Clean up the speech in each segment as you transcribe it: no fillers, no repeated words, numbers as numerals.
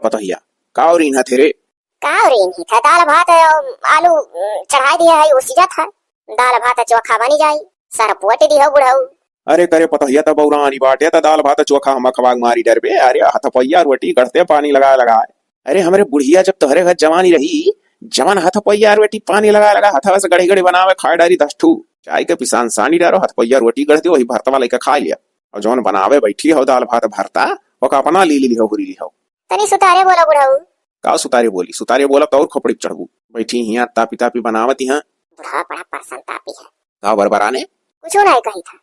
पतहिया का और इन्हा थे रे? का और नहीं था, दाल भात आलू चढ़ा दिया है, उसी जा था दाल भात चोखा बनी जाई, सरपोट दी हो बुढ़ऊ। अरे करे पतहिया तब बौरानी बाटे त दाल भात चोखा हम खवाग मारी डर बे। अरे हथपैया रोटी गढ़ते पानी लगा लगा। अरे हमरे बुढ़िया जब तोहरे घर जवानी रही, जवान हथपैया रोटी पानी लगा लगा हथवा से गड़ी गड़ी बनावे खाए डारी 10 ठू चाय के पिसान सानी डारो हथपैया रोटी गढ़ दियो वही भरतवा लेके खा लिया। और जौन बनावे बैठी हो दाल भात भरता ओका अपना ली ली हो हुरी ली हो। तनी सुतारे बोला बुढ़ऊ। का सुतारे बोली? सुतारे बोला तो और खोपड़ी चढ़ू बैठी हिया तापी तापी बनावत यहाँ। बुढ़ा बड़ा परसन तापी है। का बरबराने कुछ नहीं कही था,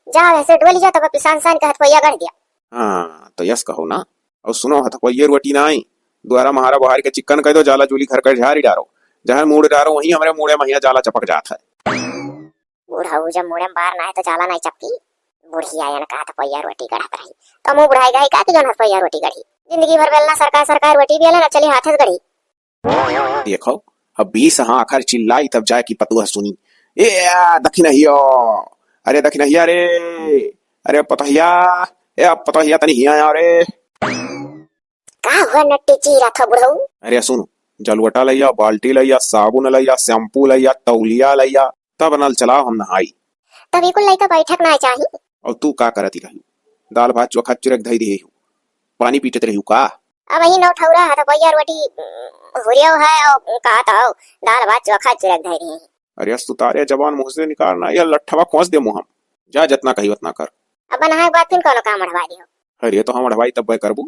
जा वैसे डोली जा तब पिसान सान के हथपैया गढ़ दिया। हाँ तो यस कहो ना। और सुनो हथपैया रोटी ना आई द्वारा महारा बहार के चिकन कह दो जाला चूली घर कर झारी डारो, जहाँ मूड डारो वहीं हमारे मुड़े महिया जाला चपक जाता है। बुढ़ऊ जब मुड़े में बार ना है तो जाला नहीं चपकी। बुढ़िया या का हथपैया रोटी गढ़त रही तो मुंह बुढ़ाई गई का कि जौन हथपैया रोटी गढ़ी जिंदगी भर बेलना सरकार सरकार रोटी भी ना चली हाथे से गढ़ी। देखो अब 20 हाँ आखिर चिल्लाई तब जाए की पतुआ सुनी। ए दखी नहियो, अरे दखी नहिया रे, अरे पतहिया, ए पतहिया तनी हिया आया रे। का हुआ नट्टी चीरा था बुढ़ऊ? अरे सुन, जलवटा लैया, बाल्टी लैया, साबुन लैया, शैम्पू लैया, तौलिया लैया, तब नल चलाओ हम नहाई। तभी कुल लइका बैठक ना चाहिए। और तू का करती रही? दाल भात चोखा चुरक धई रही पानी पीटत रही का? अब ही नौ ठौरा हथपैया रोटी हुरियो है और कहा था दाल भात चोखा चुरक धई रही। अरे सुतारे जबान मुंह से निकालना या लट्ठवा खोस दे मुंह हम। जा जितना कही उतना कर। अब बनाए बात फिर कोनो काम अड़वा दियो। अरे तो हम अड़वाई तब करबू।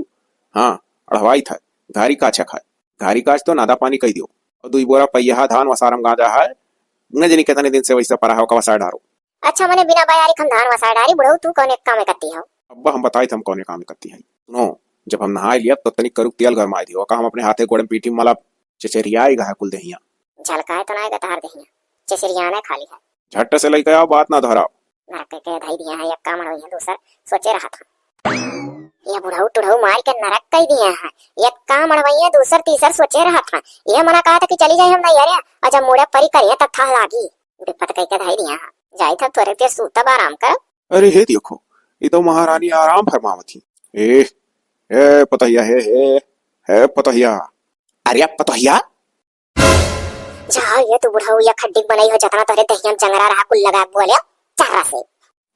हाँ अड़वाई था घारी का अच्छा खाए, घारी काच तो नादा पानी कही दियो। और 2 बोरा पहिया धान वसारम गांजा है न जनी कितने दिन से वैसा परा हो का वसार डारो। अच्छा मने बिना बयारी खम धान वसार डारी बुढ़ऊ तू कौन एक काम करती हो? अब हम बताई थे हम कौन काम करती है। सुनो जब हम नहा लिया तो तनिक करुक तेल गरमाई दियो का हम अपने हाथे गोड़े पीठी मतलब चचरियाई गा कुल दहिया झलकाए तो ना गतार दहिया चचरिया ने खाली है। झट्ट से लई गया बात ना धरा नरक के धई दिया है, एक काम होई है दूसर सोचे रहा था। ये बुढ़ऊ टुढ़ऊ मार के नरक कई दिया है, एक काम अड़वैया दूसर तीसर सोचे रहा था। ये मना कहा था कि चली जाए हम नहीं अरे अजब मुड़े परी करिए तब था लागी विपत कई के धई दिया है। जाई था तोरे ते सूतब आराम कर। अरे हे देखो ये तो महारानी आराम फरमावती। ए पतहिया हे पतहिया, अरे पतहिया जा ये तू बुढ़ऊ या खड्डी बनाई हो जतना तोरे दहिया जंगरा रहा कुल लगा बोले चारा से।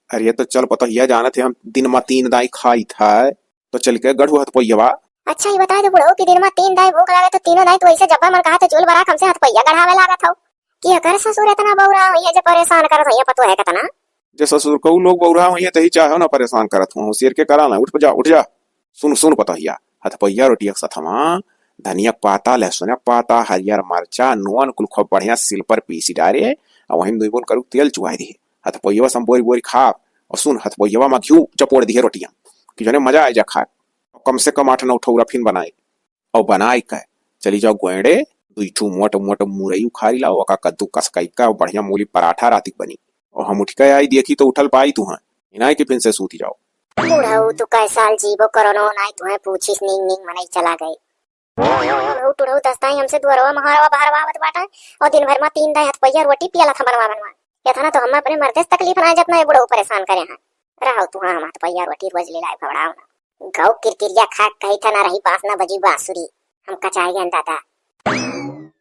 अरे तो चल पतहिया जाना थे हम दिन में 3 दाई खाई था तो चल के गढ़ू हथपैया। अच्छा ये बता दे बुढ़ऊ कि दिन में 3 दाई भूख लगे तो तीनों दाई तो ऐसे जब्बा मन कहा तो चूल बरा हमसे हथपैया गढ़ावे लागत हो कि अगर ससुर इतना बौरा ये जे परेशान करत हो ये पतो है कितना जे ससुर को लोग बौरा हो ये तही चाहे ना परेशान करत हूं शेर के करा ना। उठ जा सुन सुन पतहिया हथपैया रोटी एक सथमा धनिया पाता लहसुन पाता हरियर मरचा नून कुल खूब बढ़िया सिल पर पीसी डारे और वहीं 2 बोल करू तेल चुहाई दे हथपैया सम बोरी बोरी खा। और सुन हथपैया में घी चपोड़ दिए रोटियां कि जने मजा आ जा खा। कम से कम 8-9 ठौरा फिर बनाए और बनाए का चली जाओ गोएड़े 2 ठू मोट मोट मुरई उखारी लाओ का कद्दू कस कई का बढ़िया मूली पराठा रातिक बनी। और हम उठ के आई देखी तो उठल पाई तू हाँ इनाई के फिर से सूती जाओ। बुढ़ऊ तू कैसाल जीवो करोनो नाई तुम्हें पूछिस नींग नींग मनाई चला गई। बुढ़ऊ टुढ़ऊ दस्ताई हमसे दुअरवा महारवा बाहरवा आवत बाटा और दिन भर में 3 दाई हथपैया रोटी पियला था बनवा ये था ना तो हम अपने मर्दे से तकलीफ ना जितना बुढ़ऊ परेशान करे हैं। रहो तू हाँ हथपैया रोटी रोज ले लाए भवड़ाओ ना गौ किरकिरिया खा कही था ना रही पास ना बजी बांसुरी हम कचाई गंदा था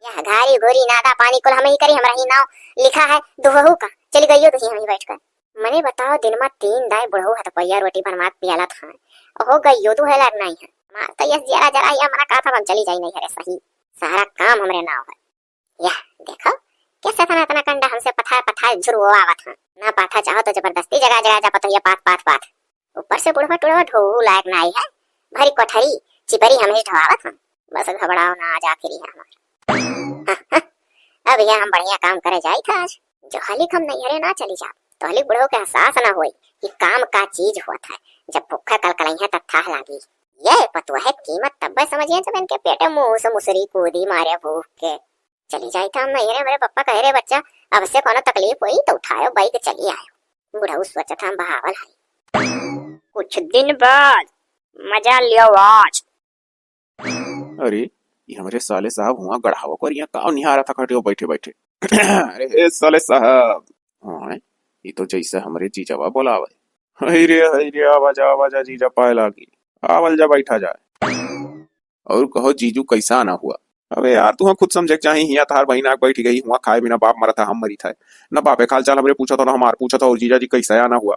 यह घारी घोरी नादा पानी कुल हमें ही करी हम रही नाव लिखा है दुहू का चली गई हो तो हम ही बैठकर मने बताओ दिन में 3 दाई बुढ़ऊ हथपैया रोटी बनवा पियाला था हो गई तो है लड़ नहीं है तो यस जरा जरा या मना कहा था हम चली जाई नहीं है सही सारा काम हमरे नाव है। यह देखो कैसे था इतना कंडा हमसे पथा पथा झुरवा आवत था ना पाथा चाहो तो जबरदस्ती जगह जगह जा पतो ये पात ऊपर से बुढ़वा टुढ़वा ढो लायक ना आई है भरी कोठरी चिपरी हमें ढवावत था बस घबराओ ना आज आखिरी है हमारा। अब यह हम बढ़िया काम करे जाई था आज जो हाली हम नहीं हरे ना चली जा तो हाली बुढ़ो के एहसास ना होई कि काम का चीज होता है जब भूखा कलकलाई है तब था लागी ये पतो है कीमत तब समझिए जब इनके पेटे मुंह से मुसरी कूदी मारे भूख के चली जाई था हम नहीं रे मेरे पप्पा कह रहे बच्चा अब से कोनो तकलीफ हुई तो उठायो बाइक चली आयो। बुढ़ऊ सोचा था हम बहावल है कुछ दिन बाद मजा लियो आज। अरे ये हमारे साले साहब हुआ गढ़ावा को यहाँ काव निहारा था खटे बैठे बैठे। अरे साले साहब हाँ ये तो जैसे हमारे जीजावा बोलावे हई रे आवाजा जीजा पाए लागी आवल जा बैठा जाए। और कहो जीजू कैसा ना हुआ। अबे यार तू खुद समझे चाहे हिया तार बहिना बैठ गई हुआ खाए बिना बाप मरा था हम मरी था न बापे खाल चाल हमरे पूछा था ना हमार पूछा था और जीजा जी कैसा आना हुआ।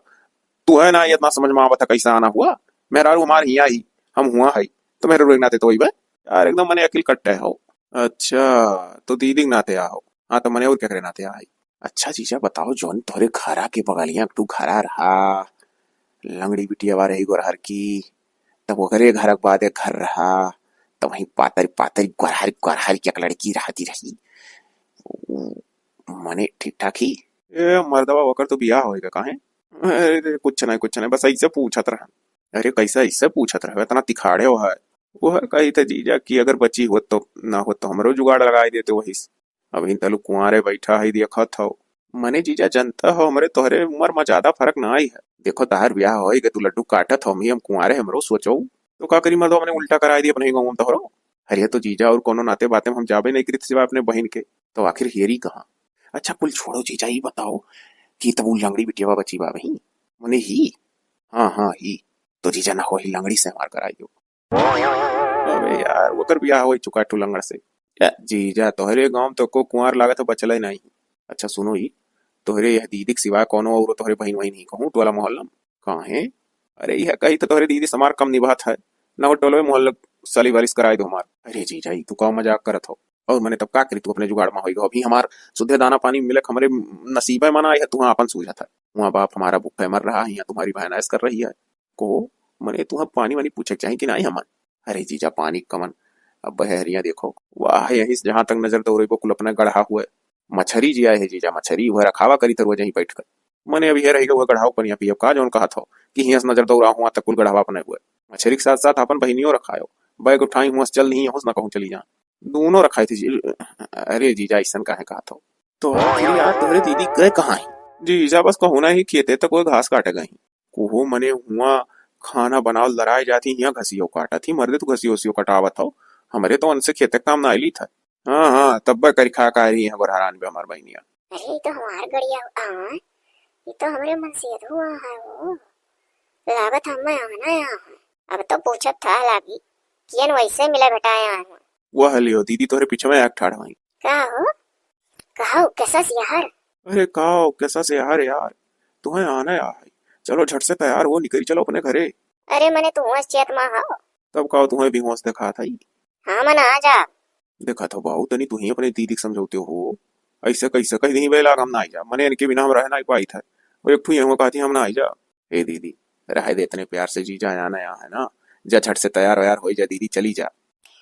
तू है ना ये इतना समझ में आवा था कैसा आना हुआ। मेरा हमार हिया ही हम हुआ है तो मेरे रोक नाते तो वही बे यार एकदम मने अकिल कट्टे हो। अच्छा तो दीदी के नाते आओ। हाँ तो मने और क्या करे नाते आई। अच्छा जीजा बताओ जौन तोरे घरा के बगलिया तू घरा रहा लंगड़ी बिटिया वा रही गोरहर की तब ओकरे घर के बाद एक घर रहा तब वहीं पातर पातर गोरहर गोरहर की एक लड़की रहती रही मने ठीक ठाक ही। ए मर्दवा वकर तो बियाह होएगा काहे। अरे कुछ नहीं बस ऐसे पूछत रहा। अरे कैसा ऐसे पूछत रहे इतना तिखाड़े हो है। वो है कही था जीजा कि अगर बची हो तो ना हो तो हमरो जुगाड़ लगाई देते वही से। अभी तलु कुंवारे बैठा है देखत हो मने जीजा जनता हो हमरे तोहरे उम्र में ज्यादा फर्क ना आई है। देखो तार ब्याह होएगा तू लड्डू काटत हो हम कुंवारे हमरो सोचो तो का करी मर्दवा मैंने उल्टा कराई दी अपने गाँव में तोहरो। अरे तो जीजा और कोनो नाते बातें में हम जाबे नहीं करी सिवा अपने बहन के तो आखिर हेरी कहाँ। अच्छा कुल छोड़ो जीजा ही बताओ कि तब वो लंगड़ी बिटिया बची बा वही मने ही। हाँ हाँ ही तो जीजा ना हो ही लंगड़ी से मार कर आई हो। अबे यार वो कर बियाह हो चुका टू लंगड़ से। या जीजा तोहरे गांव तो को कुंवार लागत तो बचल ही नहीं। अच्छा सुनो ही तोहरे यह दीदी के सिवाय कोनो और तोहरे बहन वही नहीं कहूँ टोला मोहल्ला में कहाँ है। अरे यह कही तो तोहरे दीदी समार कम निभात है ना हो टोलो मोहल्ला साली वालिस कराई दो हमार। अरे जीजा ही तू का मजाक करत हो और मैंने तब का करी तू अपने जुगाड़ में होएगा अभी हमार शुद्ध दाना पानी मिले हमारे नसीबे मना है तू अपन सूझा था वहाँ बाप हमारा भूखे मर रहा है यहाँ तुम्हारी बहन ऐस कर रही है को मने तू पानी वानी पूछे चाहिए कि नहीं हमार। अरे जीजा पानी कमन अब बहरिया देखो वाह यही जहां तक नजर तो को कुल अपना गढ़ा हुआ मछरी जिया है जीजा मछरी वह रखावा करी तर वही बैठ कर मने अभी है रहेगा वह गढ़ाव पनिया पिया का जो कहा था कि हियस नजर तो हुआ तक कुल गढ़ावा अपने हुए मछरी के साथ साथ अपन बहनियों रखायो बैग उठाई हुआ चल नहीं हो ना कहूँ चली जा दोनों रखाई थी जी। अरे जीजा ऐसा काहे कहा था तो यार तुम्हारे दीदी गए कहाँ है। जीजा बस कहूँ ना ही खेते तक कोई घास काटे गई कोहो मने हुआ खाना बनाओ लड़ाई जाती यहाँ घसियो काटा थी मर्दे तो घसियो उसियो कटावत हो हमारे तो उनसे खेते काम ना आईली था। हाँ हाँ तब करी खा का रही है गोरहरान भी हमार बहनिया। अरे ये तो हमार गड़िया ये तो हमारे मन से हुआ है वो लागत हम ना यहाँ अब तो पूछत था लागी कियन वैसे मिला बेटा यहाँ वह लियो दीदी तोरे पीछे में एक ठाड़ वहीं का हो कहो कैसा यार। अरे काओ कैसा से यार तुम्हें आना यार चलो झट से तैयार हो निकली चलो अपने घरे। अरे मने तू होश चेत मा हो तब काओ तुम्हें भी होश दिखा था हाँ मना आ जा देखा था बाऊ तनी तू ही अपने दीदी समझौते हो ऐसे कैसे कहीं नहीं बेला हम ना आई जा मने इनके बिना हम रह नहीं पाई था वो एक ठू कहती हम ना आई जा। हे दीदी रह दे इतने प्यार से जीजा आना यहाँ है ना जा झट से तैयार व्यार हो जा दीदी चली जा।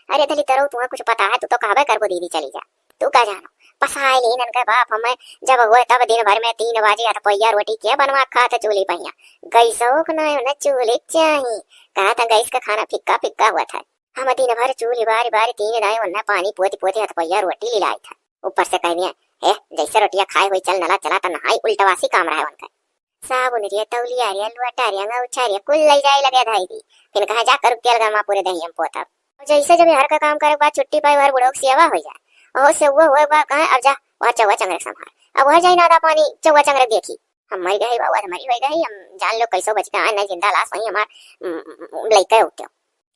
अरे दली तरह तुम्हें कुछ पता है तू तो कहबे कर दीदी चली जा तू का जानो पसाई लीन इनके बाप हमें जब हुए तब दिन भर में 3 बजे आता पैया रोटी क्या बनवा खाते चूल्ही पहिया गैस न चूल्ही चाहिए कहा था गैस का खाना फिक्का फिक्का हुआ था हम दिन भर चूल्ही बारी बारी 3 दाएं उन्हें पानी पोती पोती हाथ पैया रोटी लिलाई था ऊपर से कह दिया है जैसे रोटियां खाए हुई चल नला चला तो नहाई उल्टावासी काम रहा है उनका साबुन रिया तौलिया रिया लुआटा रिया ngaucha रिया कुल ले जाए लगे धाई दी फिर कहा जाकर तेल गरमा पूरे दही हम पोता जैसे जब हर का काम करे बाद छुट्टी पाई हर बुढ़ो सेवा हो जाए ओह से वो बा कहा अब जा वह चौवा चंगरक संभाल अब वह जाई नादा पानी चौवा चंगरक देखी हम मर गए बाबा हमारी हो गई हम जान लो कैसो बच गए नहीं जिंदा लाश वही हमार लइका उठ्यो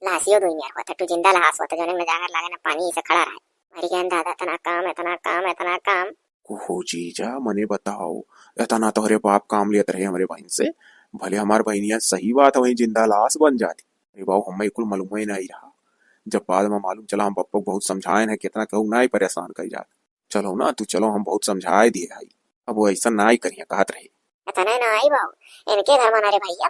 लाशियो दुई में होता तू जिंदा लाश होता जने में जाकर लागे ना पानी से खड़ा रहा मरी गया दादा इतना काम ओहो जीजा मने बताओ इतना तोहरे बाप काम लेत रहे हमारे बहन से भले हमार बहनिया सही बात है वही जिंदा लाश बन जाती। अरे बाबू हमें कुल मालूम ही नहीं रहा जब बाद में मालूम चला हम पप्पा बहुत समझाए हैं कितना कहूँ ना ही परेशान कर जाते चलो ना तू चलो हम बहुत समझाए दिए भाई अब वो ऐसा ना ही करिए कहत रहे इतना ना आई बाबू इनके घर मना रे भैया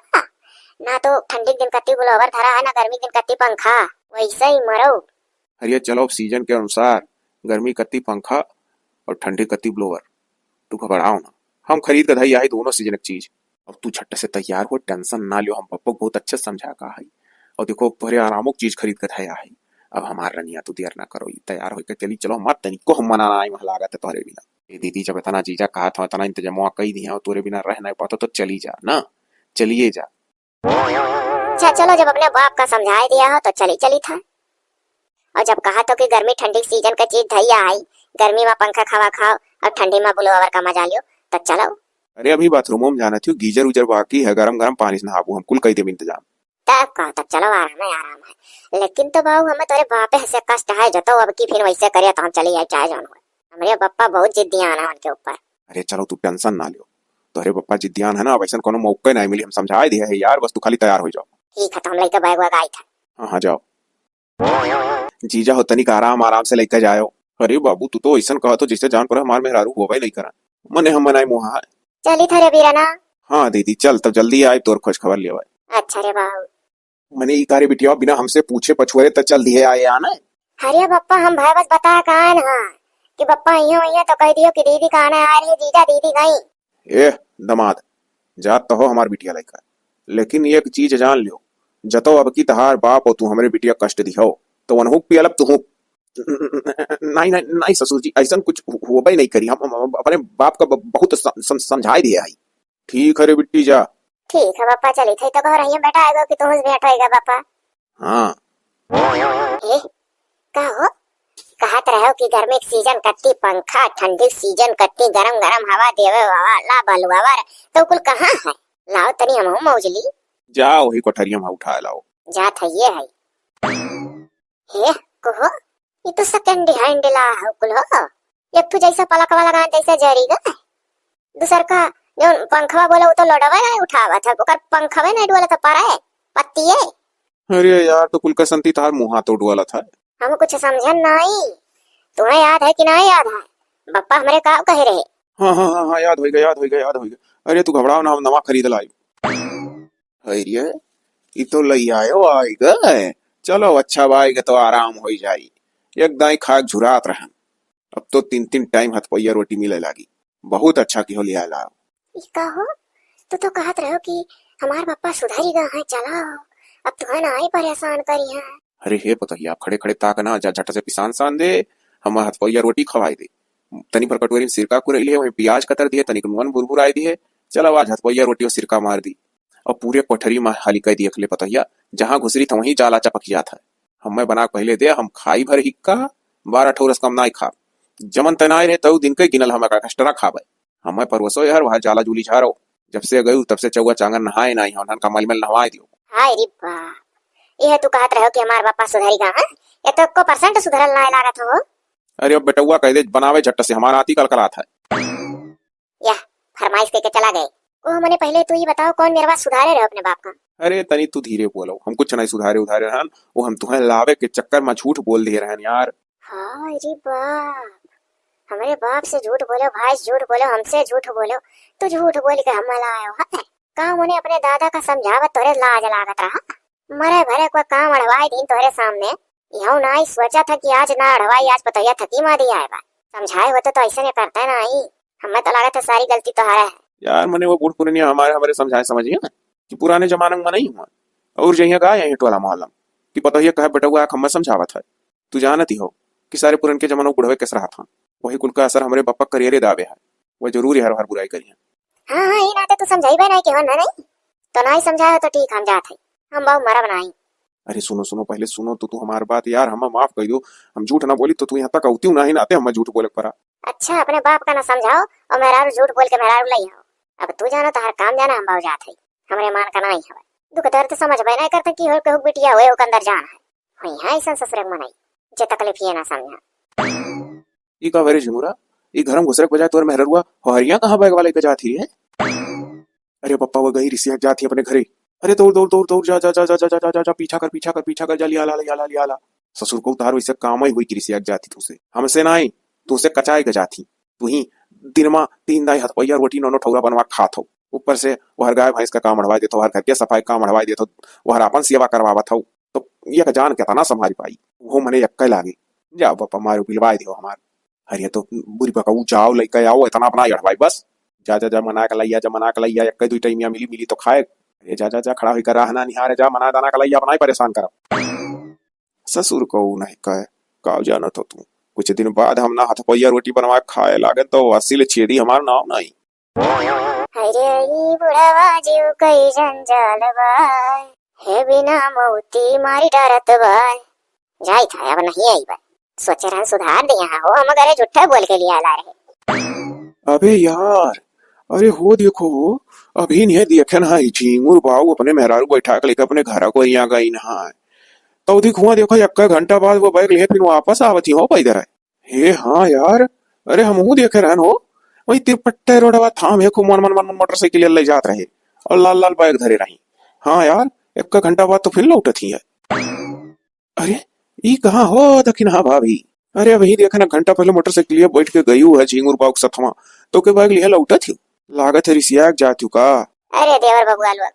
ना तो ठंडी दिन कत्ती ब्लोवर धरा है ना गर्मी दिन कत्ती पंखा वैसे ही मरो। अरे चलो सीजन के अनुसार गर्मी कत्ती पंखा और ठंडी कत्ती ब्लोवर तू घबराओ ना हम खरीद कर धई आई दोनों सीजन की चीज। अब तू झट से तैयार हो टेंशन ना लियो हम पप्पा बहुत अच्छे समझा का है और देखो बड़े आरामों की चीज खरीद कर धया है अब हमार रनिया तू देर ना करो तैयार होकर चली चलो मत तनिको हम मना आई वहां लागत है तोहरे बिना ये दीदी जब इतना जीजा कहा था इतना इंतजाम कही दिया तोरे बिना रह नहीं पाता तो चली जा ना चलिए जा। अच्छा चलो जब अपने बाप का समझा दिया हो तो चली था और जब कहा तो कि गर्मी ठंडी सीजन का चीज धैया आई गर्मी में पंखा खावा खाओ और ठंडी में ब्लोवर का मजा लियो तो चलो। अरे अभी बाथरूम में जाना थी गीजर उजर बाकी है गरम गरम पानी से नहाबू हम कुल कही दे इंतजाम। तब कहो तब चलो आराम है लेकिन तो बाबू हमें तोरे बापे से कष्ट है जो तो अब की फिर वैसे करे तो हम चली जाए चाहे जान हो हमारे पप्पा बहुत जिद्दियां है उनके ऊपर। अरे चलो तू टेंशन ना लियो, तोहरे पप्पा जिद्दियान है ना, वैसे कोनो मौके नहीं मिली, हम समझाए दिए है यार, बस तू खाली तैयार हो जाओ। ठीक है तो हम लेके बैग वैग आई था। हाँ हाँ जाओ, जीजा हो तनिक आराम आराम से लेकर जाओ। अरे बाबू तू तो ऐसा कहा तो जिससे जान पर हमार मेहरारू होवे नहीं करा, मने हम मनाई मुहा। चली था रे बीराना। हाँ दीदी चल तब जल्दी आए, तोर खोज खबर लियो। अच्छा रे बाबू। मने ई कार्य बिटिया बिना हमसे पूछे पछुए तो चल दिए आए आना। अरे बप्पा हम भाई बस बता कहाँ ना कि बप्पा यहाँ तो कह दियो कि दीदी कहाँ आ रही है जीजा दीदी गई। ए दमाद जात तो हो हमार बिटिया लेकर, लेकिन एक चीज जान लियो, जतो अब की तहार बाप हो तू हमरे बिटिया कष्ट दिहो तो वनहुक पियलब तू। नहीं नहीं नहीं ससुर जी ऐसा कुछ होबे नहीं करी, हम अपने बाप का बहुत समझाई दिया है। ठीक है रे बिट्टी जा। ठीक है बप्पा चली थी तो घर बैठा आएगा कि तुम बैठेगा बप्पा। हाँ ए कहो कहत रहो कि गर्मी के सीजन कट्टी पंखा, ठंडी सीजन कट्टी गरम गरम हवा देवे वाला बलुआ तो कुल कहाँ है? लाओ तनी हम मौजली जाओ वही कोठरिया में उठा लाओ। जा था ये है। हे कहो ये तो सेकंड हैंड ला है कुल हो, एक तो जैसा पलक वाला गान जैसा जरीगा, दूसर का जो पंखवा बोले वो तो लोडवा नहीं उठावा था, ओकर पंखवा नहीं डोला था पारा पत्ती है। अरे यार तो कुल कसंती तार मुंह हाथ उड़ वाला था। हम कुछ समझन नहीं, तुम्हें याद है कि नहीं याद है? बप्पा हमारे का कह रहे। हाँ हाँ हाँ हाँ याद हो गया याद हो गया याद हो गया। अरे तू घबराओ ना, हम नवा खरीद लाई। अरे ये तो लई आयो आएगा, चलो अच्छा आएगा तो आराम हो जाई। एक दाई खाक झुरात रहन, अब तो 3-3 टाइम हथपैया रोटी मिले लागी। बहुत अच्छा की हो लिया लाओ। कहो तो कहत रहो कि हमार पप्पा सुधारी गा है, चलाओ अब तुम्हें ना ही परेशान करी है। अरे हे पतहिया आप खड़े खड़े ताक ना जा, झट से पिसान सान दे, हम हथपैया रोटी खवाई दे। तनी पर कटोरी में सिरका कुरई लिए, वहीं प्याज कतर दिए, तनिक नून भुरभुराई दिए, चलो आज हथपैया रोटी और सिरका मार दी और पूरे कोठरी में हाली कह दिए खले पतहिया, जहां घुसरी था वहीं जाला चपकिया था। हमें बना पहले दे, हम खाई भर हिक्का 12 ठोरस कम नाई खा, जमन तनाई रहे तऊ दिन के गिनल हम कष्टरा खावे। हमें परवसो यार वहां जाला जूली झारो, जब से गयू तब से चौवा चांगन नहाए नहीं, हम का मलमल नहवाए दियो। हाय रे बाप, ये तू कहत रहो कि हमार पापा सुधारी गा है, ये तो को परसेंट सुधरल ना लागत हो। अरे अब बेटुआ कह दे बनावे झट्ट से, हमारा आती कलकलात है। या फरमाइश के चला गए। ओ मैंने पहले तू ही बताओ कौन मेरे बात सुधारे रहे अपने बाप का। अरे तनी तू धीरे बोलो, हम कुछ नहीं सुधारे उधारे रहन, वो हम तुम्हें लावे के चक्कर में झूठ बोल दिए रहन यार। हाय रे बाप, हमारे बाप से झूठ बोलो, भाई से झूठ बोलो, हमसे झूठ बोलो, तो झूठ बोल के हम लायो है। काम उन्हें अपने दादा का समझावत तोरे लाज लागत रहा, मरे भरे कोई काम अड़वाई दिन तोरे सामने, यहू नहीं सोचा था कि आज ना अड़वाई, आज पतैया थकी मारी आए बा, समझाए होते तो ऐसे नहीं करता नहीं। हमें तो लागत है सारी गलती तुम्हारा है यार। मने वो बूढ़ पुरानिया हमारे हमारे समझाए समझिए ना कि पुराने जमाने में नहीं हुआ, और जहिया का यही टोला मोहल्ला कि पतैया कहे बेटुआ हम समझावत है। तू जानती हो कि सारे पुराने के जमानों बुढ़वे कैसे रहा था, वही कुल का असर हमारे पापा करियर दावे है, वो जरूर हर हर बुराई करिए। हाँ हाँ ये नाते तू समझाई नहीं कि नहीं तो नहीं समझाया तो ठीक, हम जाते हम बहु मरब नहीं। अरे सुनो सुनो पहले सुनो तो, तू हमारी बात यार, हम माफ कर दो, हम झूठ ना बोली तो तू यहाँ तक आती नहीं नाते हम झूठ बोले पड़ा। अच्छा अपने बाप का ना समझाओ और मेहरारू झूठ बोल के मेहरारू ले आओ। अब तू जाना तो हर काम जाना, हम बहु जाते हमरे मान का नहीं है, दुख दर्द समझ भाई नहीं करते कि हो बिटिया हुए अंदर जाना है, वही है ऐसा ससुर मनाई जे तकलीफ ये ना समझा। ई का वेरे झुमुरा, ई घर में घुसरे के बजाय तोर मेहरुआ हरिया कहां बैग वाले के जाती है। अरे पप्पा वो गई रिसिया जाती अपने घरे। अरे दौड़ दौड़ दौड़ दौड़ जा जा जा जा जा जा जा जा पीछा कर जा लिया ला। ससुर को उतार वैसे काम ही हुई कि रिसिया जाती तुसे, हमसे नहीं तुसे कचाए के जाती। तू ही दिन में 3 दाई हथपैया रोटी नौनो ठौरा बनवा खात हो, ऊपर से वहर गाय भैंस का काम अड़वा देतो, वहर घर के सफाई काम अड़वा देतो, वहर अपन सेवा करवावत हो, तो ये जान के तना संभारी पाई वो मने यक्के लागे। जा पापा मारो पिलवाई दियो हमार। अरे तो बुरी पकाऊ जाओ लेके आओ, इतना अपना अड़वाई बस। जा जा जा मना के लैया, जा मना के लैया, यक्के 2 टाइमिया मिली तो खाए। अरे जा जा जा खड़ा होकर रहना निहारे, जा मना दाना के लैया, अपना ही परेशान करब। ससुर को नहीं कहे का जाना तो तू, कुछ दिन बाद हम ना हथपैया रोटी बनवा खाए लागे तो असील छेदी हमार नाम नहीं। अरे ई बुढ़ावा जीव कई जंजाल बाय, हे बिना मौती मारी डरत बाय। जाई था अब नहीं आई बाय, सोचे रहा सुधार दिया हो, हम अगर झूठा बोल के लिया ला रहे। अबे यार अरे हो देखो, अभी नहीं देखे ना झींगुर बाऊ अपने मेहरारू बैठा के लेकर अपने घर को यहाँ गई ना। तो दिखुआ देखो एक घंटा बाद वो बैग लिए फिर वापस आवती हो पैदल है। हे हाँ यार, अरे हम देखे रहन हो, वही तिरपट्टे रोडवा थाम है खूब मन मन मन मन मोटरसाइकिल ले जात रहे और लाल लाल बैग धरे रही। हाँ यार, एक घंटा बाद तो फिर लौटत ही है। अरे ई कहाँ हो दखिन हाँ भाभी। अरे वही देखा ना घंटा पहले मोटरसाइकिल लिए बैठ के गई है झिंगुर बाग सथवा, तो के बैग लिए लौटत थी। लागत है रिसिया जाती का। अरे देवर बबुआ लोग,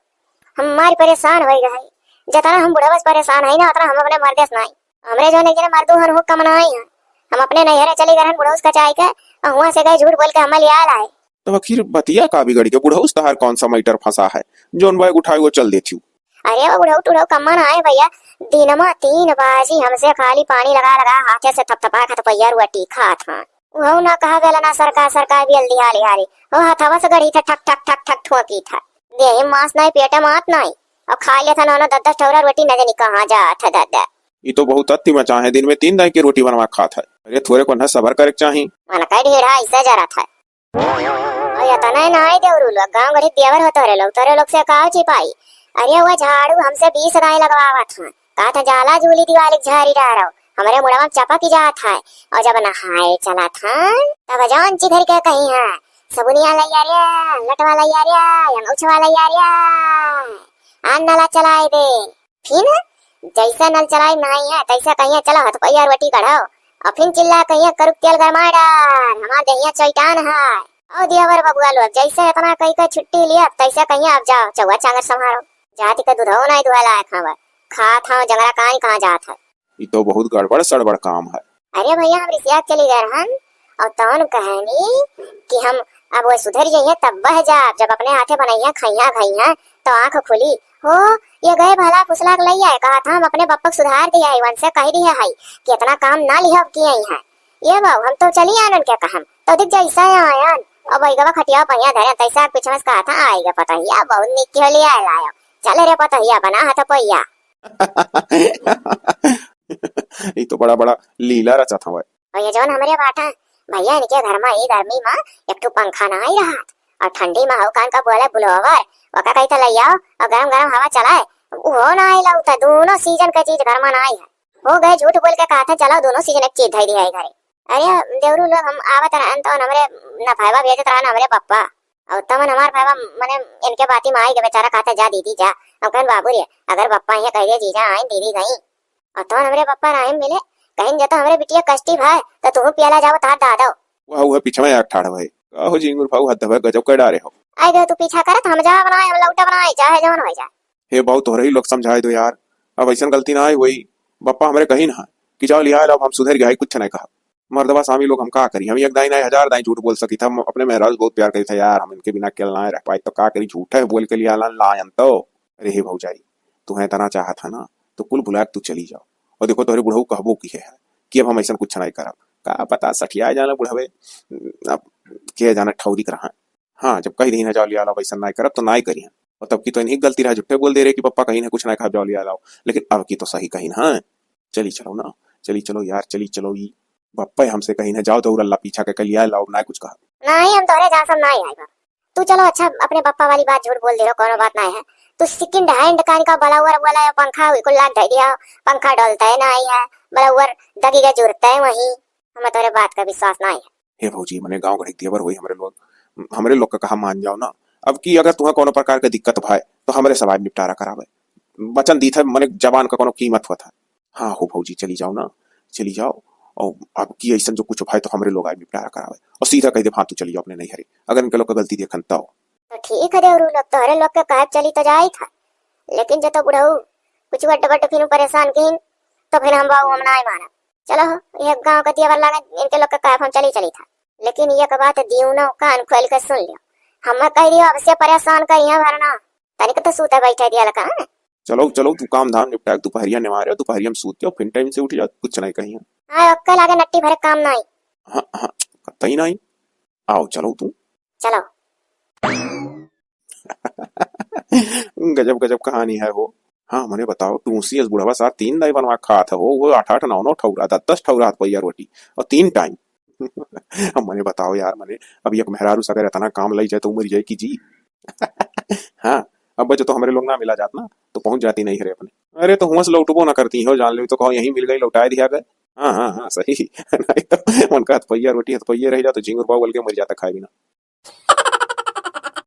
हमारी परेशान हो गए। जितना हम बुढ़ा बस परेशान है ना, उतना हम अपने मर्देस नहीं। हमरे जो नहीं मर्दू हन हो कमनाई है। हम अपने नैहरे चले गए बुढ़ा उसका चाय का, और वहां से गए झूठ बोल के हमें लिया लाए। तो आखिर बतिया का बिगड़ के बुढ़ा उस तहार कौन सा मीटर फंसा है जोन बैग उठाए वो चल देती। अरे वो बुढ़ऊ टूढ़ऊ कम्मन आए भैया, दिनमा 3 बाजी हमसे खाली पानी लगा लगा हाथे से थपथपा खतपैया रोटी खात हाँ। वो ना कहा गला ना सरकार सरकार भी हल्दी हाली हाली वो हथवा से गड़ी था ठक ठक ठक ठक ठोकी था। देह मांस नहीं पेटे मात नहीं, और खा लिया था ना 10-10 ठौरा रोटी न जानी कहाँ जा था दादा। ये तो बहुत अति मचा है, दिन में 3 दाई की रोटी बनवा खाता है। अरे थोड़े को न सबर करे चाहिए। मन का ढेड़ा ऐसा जा रहा था। और या तना ना आए देवरू लोग गांव गड़ी देवर होते रे लोग, तोरे लोग से कहा छिपाई। अरे वो झाड़ू हमसे 20 दाई लगवावा था, कहा था जाला झूली दिवाली झाड़ी डारो हमारे मुड़ा में चपक ही जात है। और जब नहाए चला था तब जान चिधर के कहीं है सबुनिया लैया रे लटवा लैया रे अंगूछवा लैया रे आन नला चलाए दे। फिर जैसा नल चलाए नहीं है तैसा कहिया चला हथ पैया रोटी कढ़ाओ, और फिर चिल्ला कहिया करुक तेल गरमा डाल हमार दहिया चैटान है। और दियावर बबुआ लोग जैसे इतना कहीं का छुट्टी लिया तैसा कहिया अब जाओ चौवा चांगर संभारो, जाति का दूधो नहीं दुहला खावा खा था जंगला काई कहाँ जात है। ये तो बहुत गड़बड़ सड़बड़ काम है। अरे भैया हम रिसिया चली गए रहन, और तौन कहनी कि हम अब वो सुधर जाइए तब बह जा, जब अपने हाथे बनैया खैया खैया तो आंख खुली हो ये गए भला फुसला लैया है। कहा था हम अपने बप्पक सुधार दिया है, वन से कह दिया है कि इतना काम ना लिया किए है। ये बाबू हम तो चली आनन क्या कहम तो दिख जैसा आयन और बैगवा खटिया पहिया धरे तैसा पीछे में कहा था आएगा पता ही बहुत निक हो लिया लाया चले रे पता ही बना हाथ पहिया। ये तो बड़ा बड़ा लीला रचा था। और ये जौन हमारे बाटा भैया इनके घर में ये गर्मी में एक तो पंखा ना ही रहा, और ठंडी में हव कान का बोले बुलोवर वका कहीं तो ले आओ और गरम गरम हवा चलाए वो ना आई लाऊ था। दोनों सीजन का चीज घर में ना आई है। हो गए झूठ बोल के कहा था चलो दोनों सीजन एक चीज धई दिया घरे। अरे देवरू लोग हम आवत रहन तो हमरे ना भाईवा भेजत रहन हमरे पप्पा, और तमन हमार भाईवा मने इनके बाती में आई के बेचारा कहता जा दीदी जा। हम कहन बाबू रे अगर पप्पा ये कह दे जीजा आइन दीदी गई, और तो हमरे पप्पा राम मिले कहीं जता हमरे बिटिया कष्टी भाई तो तू पियाला जाओ तार दादा वाह वो पीछे में एक ठाड़ भाई आहो झिंगुर भाऊ हद भर गजब कर डारे हो। आई गए तू पीछा करत हम जा बनाए हम लौटा बनाए चाहे जवन हो जाए। हे बहुत तोहरे ही लोग समझाए दो यार, अब ऐसा गलती ना आई वही बप्पा हमारे कहीं ना कि जाओ लिया अब हम सुधर गए कुछ नहीं कहा। मर्दबा स्वामी लोग हम का करी, हम एक दाई नहीं 1000 दाई झूठ बोल सकी था। अपने मेहराज बहुत प्यार करी था यार, हम इनके बिना अकेला ना रह पाए तो का करी झूठा है बोल के लिया लायन तो। अरे हे भौजाई तुम्हें इतना चाहा था ना तो कुल भुला तू चली जाओ, और देखो तोहरे बुढ़ऊ कहबो की है कि अब हम ऐसा कुछ नहीं करब। का पता सठिया जाना बुढ़वे अब के जाना ठौरी कर। हाँ जब कही ना जाओ लिया लाओ वैसा नहीं करब तो ना ही करी, और तब की तो इन्हीं गलती रहा झूठे बोल दे रहे कि पप्पा कहीं ना कुछ ना खा जाओ लिया लाओ, लेकिन अब की तो सही कहीं ना। चली चलो ना चली चलो यार चली चलो ये पप्पा हमसे कहीं ना जाओ तो अल्लाह पीछा के लिया लाओ ना कुछ कहा नहीं हम तोरे जा सब नहीं आएगा। तू चलो अच्छा अपने पप्पा वाली बात झूठ बोल दे रहा कोनो बात नहीं है। तू सेकंड हैंड कान का बलावर बोला है पंखा को लाग दे दिया पंखा डोलता है नहीं है बलावर दगी का जुड़ता है वही हमें तोरे बात का विश्वास नहीं है। हे भौजी मने गांव घड़ी देवर हुई हमरे लोग का कहा मान जाओ ना। अब की अगर तुम्हें कोनो प्रकार के दिक्कत भाई तो हमारे सवाल निपटारा करावे, वचन दी था मने जवान का कोनो कीमत हुआ था। हाँ हो भौजी चली जाओ ना चली जाओ, और अब की ऐसा जो कुछ भाई तो हमारे लोग आए निपटारा करावे और सीधा कह दे हाँ तू चली जाओ अपने नहीं हरे अगर इनके लोग का गलती देखन तो ठीक है देवरू लोग तोहरे लोग के कहब चली तो जाई था, लेकिन जो तो बुढ़ऊ कुछ बट बट फिर परेशान किन तो फिर हम बाबू हम नहीं माना। चलो ये गांव का दिया वाला इनके लोग के कहब हम चली चली था, लेकिन ये का बात दियो ना कान खोल के सुन लियो। हम कह दियो अब से परेशान करिया वरना तनिक तो सूते बैठे दिया लगा। चलो चलो तू काम धाम निपटा दोपहरिया ने मारे दोपहरिया में सूत जाओ फिर टाइम से उठ जाओ कुछ नहीं कहीं। हाँ कल आगे नट्टी भरे काम नहीं। हाँ हाँ कतई नहीं आओ चलो तू चलो। गजब गजब कहानी है वो। हाँ मने बताओ टूसी इस बुढ़वा साथ 3 दाई बनवा खा था वो 8-8 9-9 ठौरा 10-10 ठौरा पैया रोटी और 3 टाइम अब मने बताओ यार, मने अब एक मेहरारू सगर इतना काम लई जाए तो मर जाए की जी। हाँ, अब बच्चे तो हमारे लोग ना मिला जात ना, तो पहुंच जाती नहीं हरे अपने। अरे तो हुआ से लौटबो ना करती हो, जान लो तो कहो यहीं मिल गई लौटाए दिया गए। हाँ हाँ हाँ सही। नहीं तो उनका हथपैया रोटी हथपैया रह जा तो झिंगुर पाव बोल के मर जाता खाए बिना।